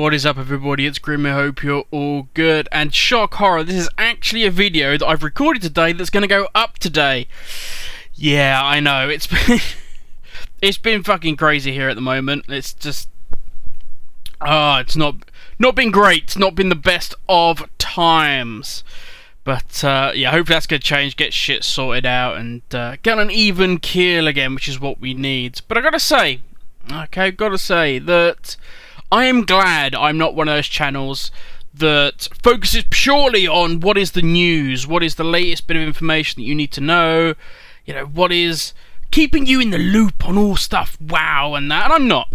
What is up, everybody? It's Grim. I hope you're all good. And shock horror, this is actually a video that I've recorded today that's going to go up today. Yeah, I know. It's been it's been fucking crazy here at the moment. It's just it's not been great. It's not been the best of times. But yeah, hopefully that's going to change, get shit sorted out, and get an even keel again, which is what we need. But I gotta say, that I am glad I'm not one of those channels that focuses purely on what is the news, what is the latest bit of information that you need to know, you know, what is keeping you in the loop on all stuff WoW and that. And I'm not.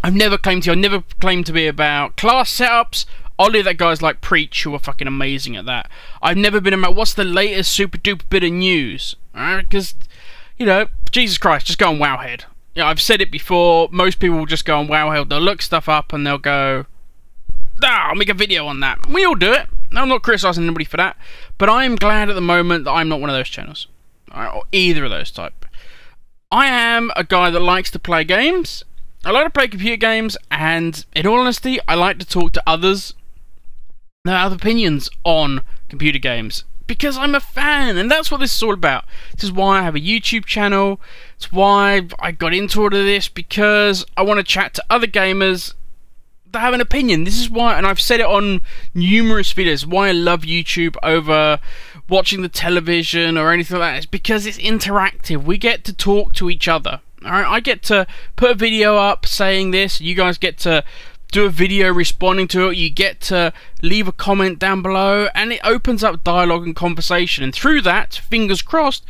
I've never claimed to be about class setups. I'll leave that guys like Preach, who are fucking amazing at that. I've never been about what's the latest super duper bit of news, alright? Because, you know, Jesus Christ, just go on Wowhead. You know, I've said it before, most people will just go on Wowhead, they'll look stuff up and they'll go, I'll make a video on that. We all do it. I'm not criticising anybody for that, but I am glad at the moment that I'm not one of those channels, right, or either of those type. I am a guy that likes to play games. I like to play computer games, and in all honesty, I like to talk to others that have opinions on computer games, because I'm a fan, and that's what this is all about. This is why I have a YouTube channel. It's why I got into all of this, because I want to chat to other gamers that have an opinion. This is why, and I've said it on numerous videos, why I love YouTube over watching the television or anything like that. It's because it's interactive. We get to talk to each other. Alright, I get to put a video up saying this, you guys get to do a video responding to it, you get to leave a comment down below, and it opens up dialogue and conversation, and through that, fingers crossed,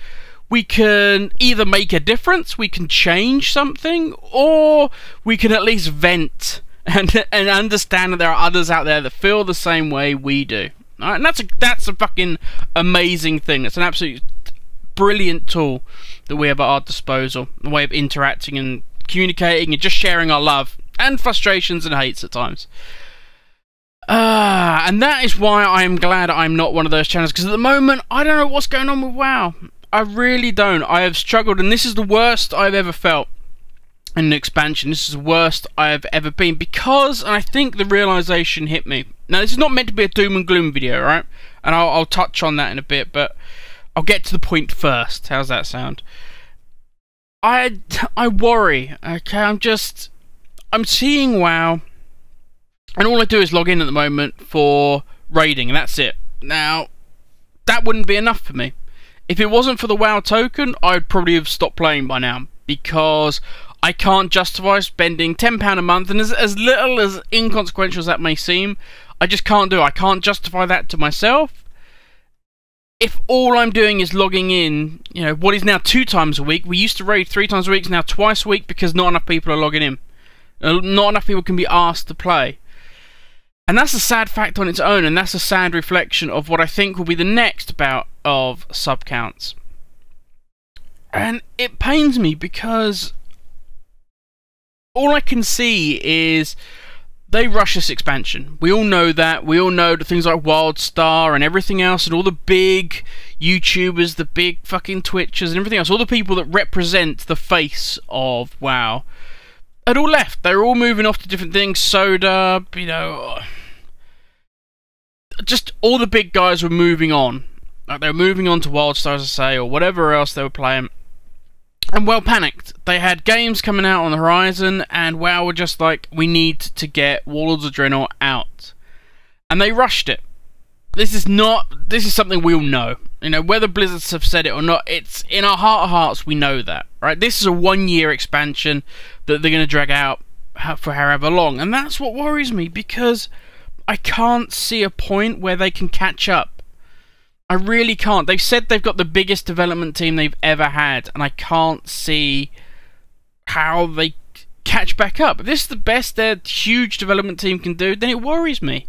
we can either make a difference, we can change something, or we can at least vent and understand that there are others out there that feel the same way we do. Alright, and that's a fucking amazing thing. It's an absolute brilliant tool that we have at our disposal, a way of interacting and communicating and just sharing our love and frustrations and hates at times. And that is why I'm glad I'm not one of those channels, because at the moment I don't know what's going on with WoW. I really don't. I have struggled, and this is the worst I've ever felt in an expansion. This is the worst I've ever been, because, and I think the realization hit me. Now, this is not meant to be a doom and gloom video, right? And I'll touch on that in a bit, but I'll get to the point first. How's that sound? I worry, okay? I'm seeing WoW, and all I do is log in at the moment for raiding, and that's it. Now, that wouldn't be enough for me. If it wasn't for the WoW token, I'd probably have stopped playing by now, because I can't justify spending £10 a month, and as little as inconsequential as that may seem, I just can't do it. I can't justify that to myself. If all I'm doing is logging in, you know, what is now 2 times a week, we used to raid 3 times a week, it's now twice a week, because not enough people are logging in. Not enough people can be asked to play. And that's a sad fact on its own, and that's a sad reflection of what I think will be the next bout of sub counts. And it pains me, because all I can see is they rush this expansion. We all know that. We all know that things like WildStar and everything else, and all the big YouTubers, the big fucking Twitchers and everything else, all the people that represent the face of WoW, had all left. They were all moving off to different things. Soda, you know, just all the big guys were moving on. Like, they were moving on to WildStar, as I say, or whatever else they were playing. And WoW panicked. They had games coming out on the horizon, and WoW were just like, we need to get Warlords of Draenor out. And they rushed it. This is something we all know. You know, whether Blizzards have said it or not, it's in our heart of hearts, we know that, right? This is a 1-year expansion that they're going to drag out for however long. And that's what worries me, because I can't see a point where they can catch up. I really can't. They've said they've got the biggest development team they've ever had, and I can't see how they catch back up. If this is the best their huge development team can do, then it worries me.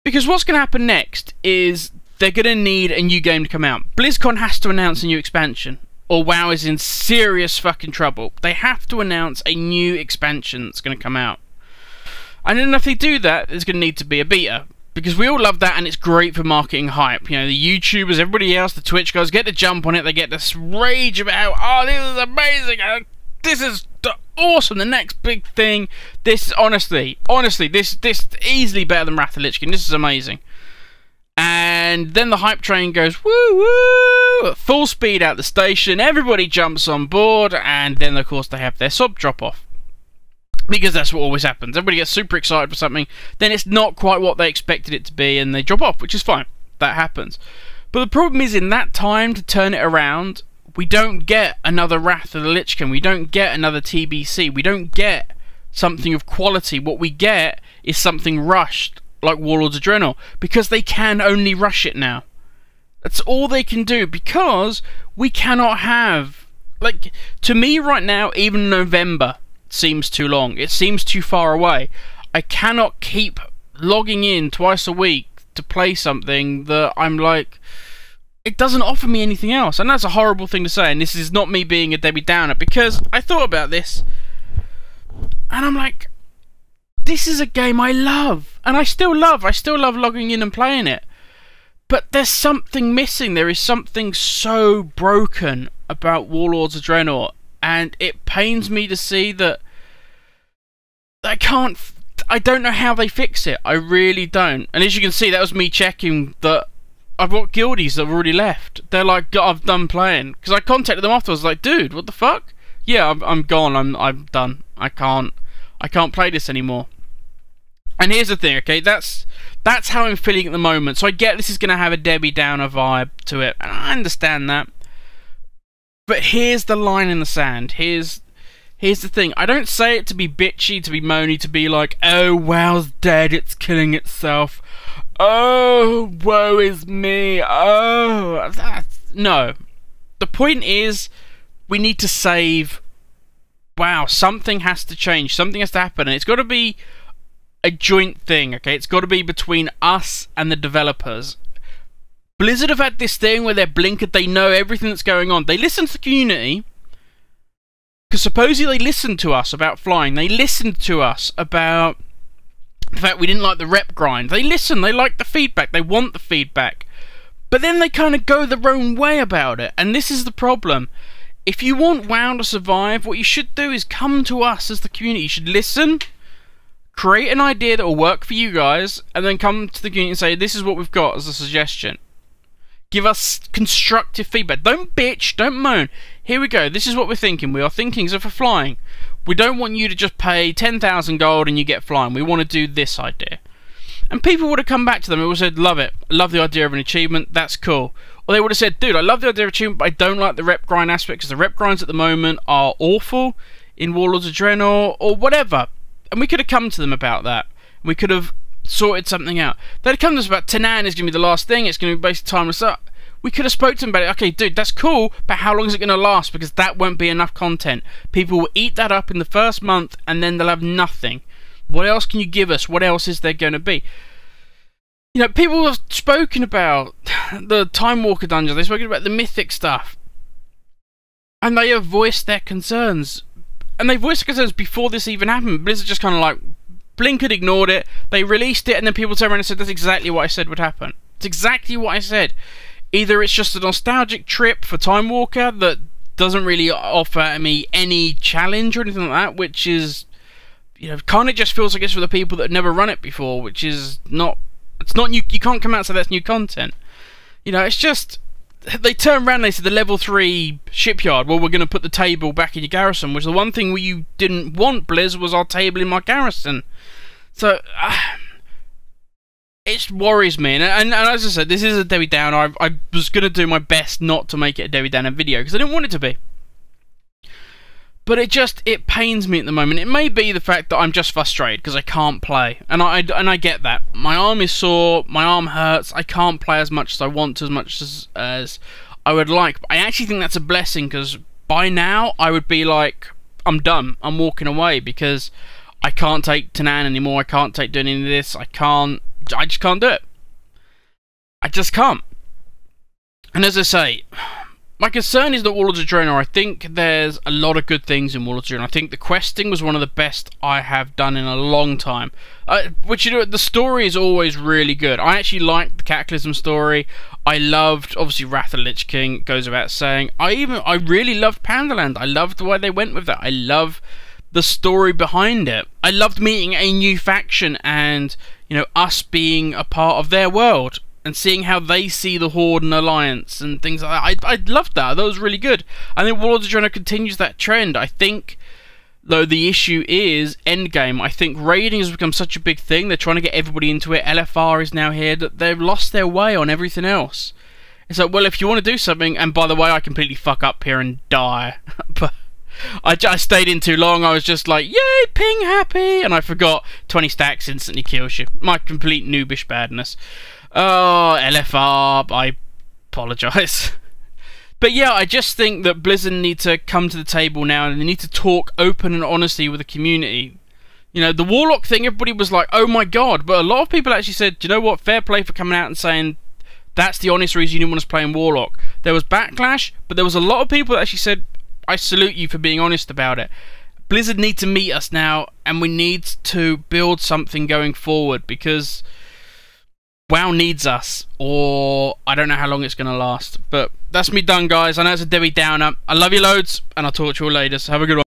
Because what's going to happen next is they're going to need a new game to come out. BlizzCon has to announce a new expansion, or WoW is in serious fucking trouble. They have to announce a new expansion that's going to come out. And then if they do that, there's going to need to be a beta. Because we all love that, and it's great for marketing hype. You know, the YouTubers, everybody else, the Twitch guys get to jump on it. They get this rage about, oh, this is amazing. This is awesome, the next big thing. This, honestly, this easily better than Wrath of the Lich King. This is amazing. And then the hype train goes woo woo at full speed out the station. Everybody jumps on board, and then of course they have their sub drop off, because that's what always happens. Everybody gets super excited for something, then it's not quite what they expected it to be, and they drop off, which is fine. That happens. But the problem is, in that time to turn it around, we don't get another Wrath of the Lich King. We don't get another TBC. We don't get something of quality. What we get is something rushed, like Warlords of Draenor, because they can only rush it now. That's all they can do, because we cannot have, like, to me right now, even November seems too long. It seems too far away. I cannot keep logging in twice a week to play something that I'm like, it doesn't offer me anything else. And that's a horrible thing to say, and this is not me being a Debbie Downer, because I thought about this and I'm like, this is a game I love, and I still love logging in and playing it, but there's something missing. There is something so broken about Warlords of Draenor, and it pains me to see that I don't know how they fix it. I really don't. And as you can see, that was me checking that I've got guildies that have already left. They're like, I'm done playing. Because I contacted them afterwards, like, dude, what the fuck? Yeah, I'm gone. I'm done. I can't play this anymore. And here's the thing, okay? That's how I'm feeling at the moment. So I get this is going to have a Debbie Downer vibe to it, and I understand that. But here's the line in the sand. Here's the thing. I don't say it to be bitchy, to be moany, to be like, oh, WoW's dead, it's killing itself. Oh, woe is me. Oh, no. The point is, we need to save WoW. Something has to change. Something has to happen, and it's got to be a joint thing, okay? It's got to be between us and the developers. Blizzard have had this thing where they're blinkered, they know everything that's going on. They listen to the community, because supposedly they listened to us about flying. They listened to us about the fact we didn't like the rep grind. They listen, they like the feedback, they want the feedback. But then they kind of go their own way about it, and this is the problem. If you want WoW to survive, what you should do is come to us as the community. You should listen, create an idea that will work for you guys, and then come to the community and say, this is what we've got as a suggestion. Give us constructive feedback. Don't bitch, don't moan. Here we go, this is what we're thinking. We are thinking, so for flying, we don't want you to just pay 10,000 gold and you get flying. We want to do this idea. And people would have come back to them and would have said, love it, love the idea of an achievement, that's cool. Or they would have said, dude, I love the idea of achievement, but I don't like the rep grind aspect, because the rep grinds at the moment are awful in Warlords of Draenor, or whatever. And we could have come to them about that. We could have sorted something out. They'd come to us about Tanan is going to be the last thing, it's going to be basically timeless up. We could have spoke to them about it. Okay, dude, that's cool, but how long is it going to last? Because that won't be enough content. People will eat that up in the first month, and then they'll have nothing. What else can you give us? What else is there going to be? You know, people have spoken about the Time Walker dungeons. They've spoken about the mythic stuff. And they have voiced their concerns. And they voiced their concerns before this even happened. Blizzard just kind of like blinkered, ignored it. They released it, and then people turned around and said, that's exactly what I said would happen. It's exactly what I said. Either it's just a nostalgic trip for Time Walker that doesn't really offer me any challenge or anything like that, which is, you know, kind of just feels like it's for the people that have never run it before, which is not, it's not new. You can't come out and say that's new content. You know, it's just, they turned around and they said the level 3 shipyard, well, we're going to put the table back in your garrison, which the one thing you didn't want, Blizz, was our table in my garrison. So, it worries me, and as I said, this is a Debbie Downer. I was going to do my best not to make it a Debbie Downer video, because I didn't want it to be. But it pains me at the moment. It may be the fact that I'm just frustrated, because I can't play. And I get that. My arm is sore, my arm hurts, I can't play as much as I want to, as much as I would like. But I actually think that's a blessing, because by now, I would be like, I'm done, I'm walking away, because I can't take Tanan anymore, I can't take doing any of this, I just can't do it. I just can't. And as I say, my concern is not Warlords of Draenor. I think there's a lot of good things in Warlords of Draenor. I think the questing was one of the best I have done in a long time. Which, you know, the story is always really good. I actually liked the Cataclysm story. I loved, obviously, Wrath of the Lich King, goes without saying. I really loved Pandaland. I loved the way they went with that. I love the story behind it. I loved meeting a new faction and, you know, us being a part of their world. And seeing how they see the Horde and Alliance and things like that. I loved that. That was really good. I think Warlords of Draenor continues that trend. I think, though, the issue is endgame. I think raiding has become such a big thing. They're trying to get everybody into it. LFR is now here. That they've lost their way on everything else. It's like, well, if you want to do something, and by the way, I completely fuck up here and die. But I stayed in too long. I was just like, yay, ping happy. And I forgot 20 stacks instantly kills you. My complete noobish badness. Oh, LFR, I apologise. But yeah, I just think that Blizzard need to come to the table now and they need to talk open and honestly with the community. You know, the Warlock thing, everybody was like, oh my god, but a lot of people actually said, do you know what, fair play for coming out and saying that's the honest reason you didn't want us playing Warlock. There was backlash, but there was a lot of people that actually said, I salute you for being honest about it. Blizzard need to meet us now and we need to build something going forward because WoW needs us, or I don't know how long it's going to last. But that's me done, guys. I know it's a Debbie Downer. I love you loads, and I'll talk to you all later, so have a good one.